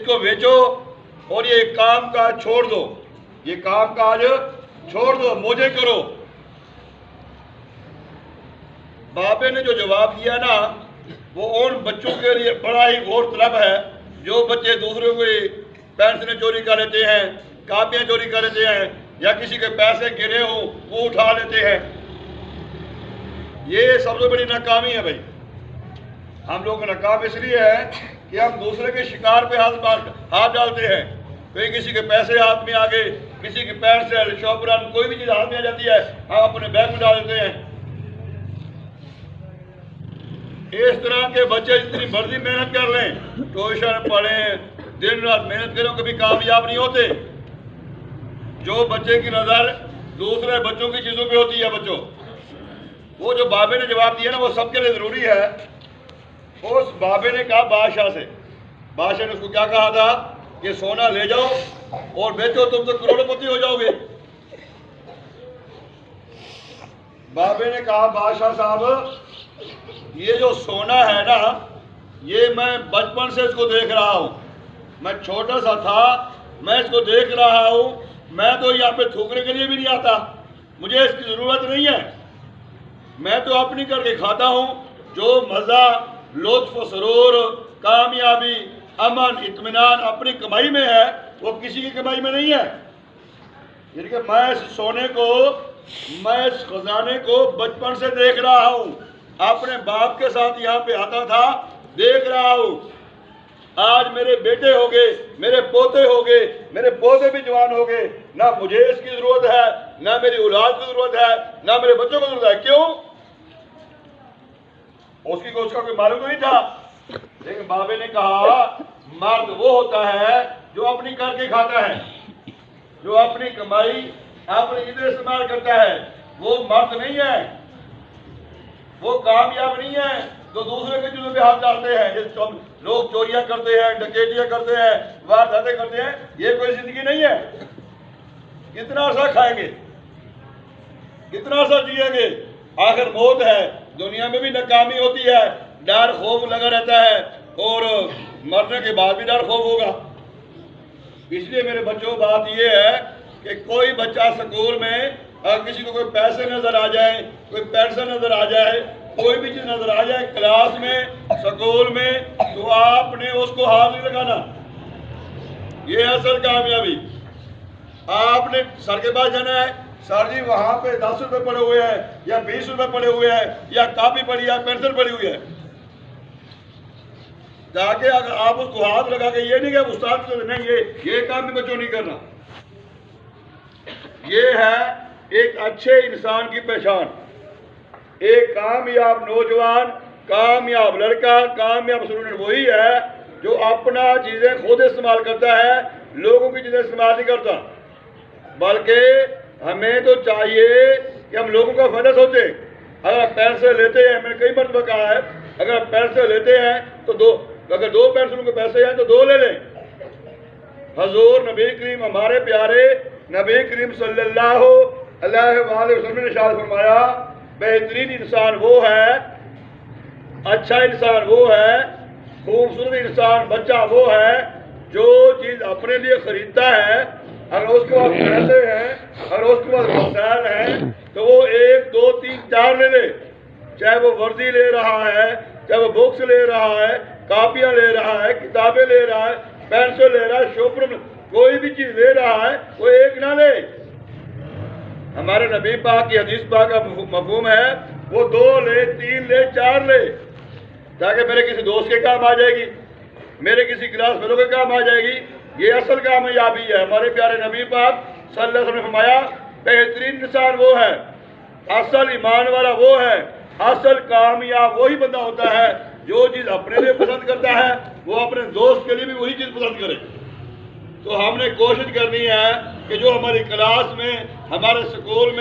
इसको बेचो और ये काम काज छोड़ दो, ये काम काज छोड़ दो, मौजे करो। बाबे ने जो जवाब दिया ना, वो उन बच्चों के लिए बड़ा ही गौरतलब है जो बच्चे दूसरों की पेंसिलें चोरी कर लेते हैं, कापियां चोरी कर लेते हैं, या किसी के पैसे गिरे हो वो उठा लेते हैं। ये सबसे बड़ी नाकामी है भाई। हम लोग नाकाम इसलिए है कि हम दूसरे के शिकार पे हाथ डालते हैं। कहीं किसी के पैसे हाथ में आ गए, किसी की पेंसिल, शॉपरन, कोई भी चीज हाथ में आ जाती है, हम अपने बैग में डाल देते हैं। इस तरह के बच्चे जितनी मर्जी मेहनत कर लें, ट्यूशन पढ़ें, दिन रात मेहनत करें, कभी कामयाब नहीं होते। जो बच्चे की नजर दूसरे बच्चों की चीजों पे होती है, बच्चों, वो जो बाबे ने जवाब दिया ना, वो सबके लिए जरूरी है। उस बाबे ने कहा बादशाह से, बादशाह ने उसको क्या कहा था कि सोना ले जाओ और बेचो, तुम तो करोड़पति हो जाओगे। बाबे ने कहा बादशाह साहब, ये जो सोना है ना, ये मैं बचपन से इसको देख रहा हूं, मैं छोटा सा था, मैं इसको देख रहा हूं, मैं तो यहाँ पे थूकने के लिए भी नहीं आता, मुझे इसकी जरूरत नहीं है। मैं तो अपनी करके खाता हूं। जो मजा, लुत्फ, सरूर, कामयाबी, अमन, इत्मीनान अपनी कमाई में है, वो किसी की कमाई में नहीं है। यानी कि मैं इस सोने को, मैं इस खजाने को बचपन से देख रहा हूं, अपने बाप के साथ यहाँ पे आता था, देख रहा हूं। आज मेरे बेटे हो गए, मेरे पोते हो गए, मेरे पोते भी जवान हो गए, ना मुझे इसकी जरूरत है, ना मेरी औलाद की जरूरत है, ना मेरे बच्चों को जरूरत है। क्यों? उसका कोई मालूम तो नहीं था। लेकिन बाबे ने कहा मर्द वो होता है जो अपनी करके खाता है, जो अपनी कमाई अपनी चीजें इस्तेमाल करता है, वो मर्द नहीं है, वो कामयाब नहीं है जो दूसरे के चीजों पे हाथ डालते हैं। जिस लोग चोरियां करते हैं, डकैतियां करते हैं, वारदातें करते हैं, ये कोई जिंदगी नहीं है। कितना अर्सा खाएंगे, कितना अर्सा जिएंगे, आखिर मौत है। दुनिया में भी नाकामी होती है, डर खौफ लगा रहता है, और मरने के बाद भी डर खौफ होगा। इसलिए मेरे बच्चों, बात यह है कि कोई बच्चा स्कूल में अगर किसी को कोई पैसे नजर आ जाए, कोई पेंसिल नजर आ जाए, कोई भी चीज नजर आ जाए क्लास में, स्कूल में, तो आपने उसको हाथ नहीं लगाना। ये असल कामयाबी। आपने सर के पास जाना है, सर जी वहां पे 10 रुपए पड़े हुए हैं, या 20 रुपए पड़े हुए हैं, या कापी पड़ी है, पेंसिल पड़ी हुई है, ताकि अगर आप उसको हाथ लगा के, ये नहीं कि उस्ताद से नहीं, ये काम भी बच्चों नहीं करना। ये है एक अच्छे इंसान की पहचान। एक कामयाब नौजवान, कामयाब लड़का, कामयाब स्टूडेंट वही है जो अपना चीजें खुद इस्तेमाल करता है, लोगों की चीजें इस्तेमाल नहीं करता। बल्कि हमें तो चाहिए कि हम लोगों का फायदा सोचें। अगर आप पैसे लेते हैं, मैंने कई मरतबा कहा है, अगर आप पैसे लेते हैं तो अगर 2 पेंसिलों के पैसे हैं तो 2 ले लें। हजूर नबी करीम, हमारे प्यारे नबी करीम सल्लल्लाहु अलैहि वसल्लम ने इरशाद फरमाया, बेहतरीन इंसान वो है, अच्छा इंसान वो है, खूबसूरत इंसान बच्चा वो है जो चीज अपने लिए खरीदता है, अगर उसके पास पैसे हैं, अगर उसके पास वसाइल हैं, तो वो 1, 2, 3, 4 ले ले। चाहे वो वर्दी ले रहा है, चाहे वो बुक्स ले रहा है, कापियां ले रहा है, किताबें ले रहा है, पेंसिल ले रहा है, शोपर, कोई भी चीज ले रहा है, वो एक ना ले। हमारे नबी पाक की हदीस पाक का मफहूम है, वो 2 ले, 3 ले, 4 ले, ताकि मेरे किसी दोस्त के काम आ जाएगी, मेरे किसी क्लास फेलो के काम आ जाएगी। ये असल कामयाबी है। हमारे प्यारे नबी पाक सल्लल्लाहु अलैहि वसल्लम ने फरमाया, बेहतरीन इंसान वो है, असल ईमान वाला वो है, असल कामयाब वही बंदा होता है जो चीज अपने लिए पसंद करता है, वो अपने दोस्त के लिए भी वही चीज पसंद करे। तो हमने कोशिश करनी है कि जो हमारी क्लास में, हमारे स्कूल में